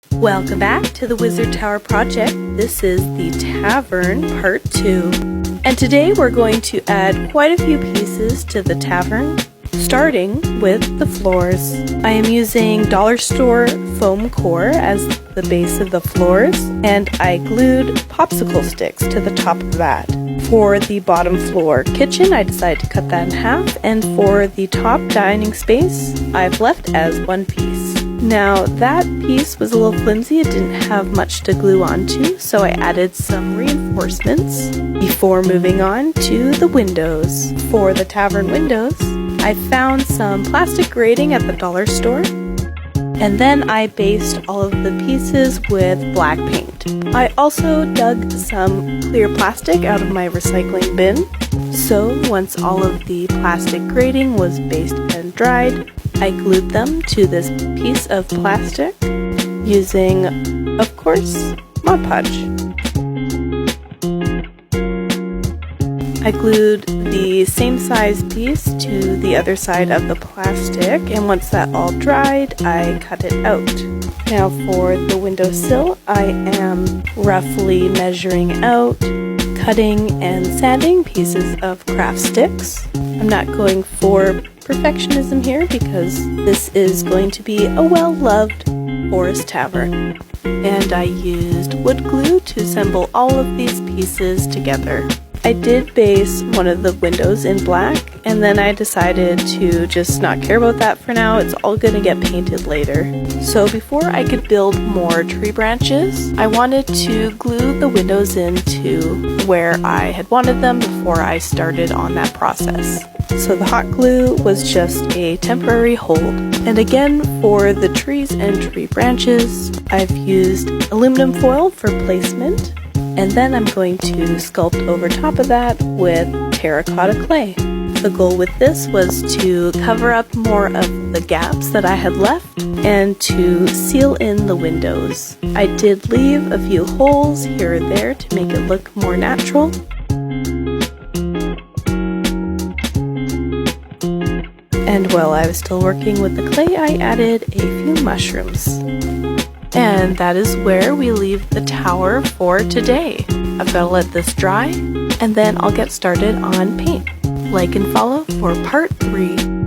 Welcome back to the Wizard Tower project. This is the Tavern Part 2. And today we're going to add quite a few pieces to the tavern, starting with the floors. I am using dollar store foam core as the base of the floors, and I glued popsicle sticks to the top of that. For the bottom floor kitchen, I decided to cut that in half, and for the top dining space, I've left as one piece. Now that piece was a little flimsy, it didn't have much to glue onto, so I added some reinforcements before moving on to the windows. For the tavern windows, I found some plastic grating at the dollar store, and then I based all of the pieces with black paint. I also dug some clear plastic out of my recycling bin, so once all of the plastic grating was based and dried, I glued them to this piece of plastic using, of course, Mod Podge. I glued the same size piece to the other side of the plastic, and once that all dried, I cut it out. Now for the windowsill, I am roughly measuring out, cutting and sanding pieces of craft sticks. I'm not going for perfectionism here because this is going to be a well-loved forest tavern. And I used wood glue to assemble all of these pieces together. I did base one of the windows in black, and then I decided to just not care about that for now. It's all gonna get painted later. So before I could build more tree branches, I wanted to glue the windows into where I had wanted them before I started on that process. So the hot glue was just a temporary hold. And again, for the trees and tree branches, I've used aluminum foil for placement. And then I'm going to sculpt over top of that with terracotta clay. The goal with this was to cover up more of the gaps that I had left and to seal in the windows. I did leave a few holes here or there to make it look more natural. And while I was still working with the clay, I added a few mushrooms. And that is where we leave the tower for today. I've got to let this dry, and then I'll get started on paint. Like and follow for part 3.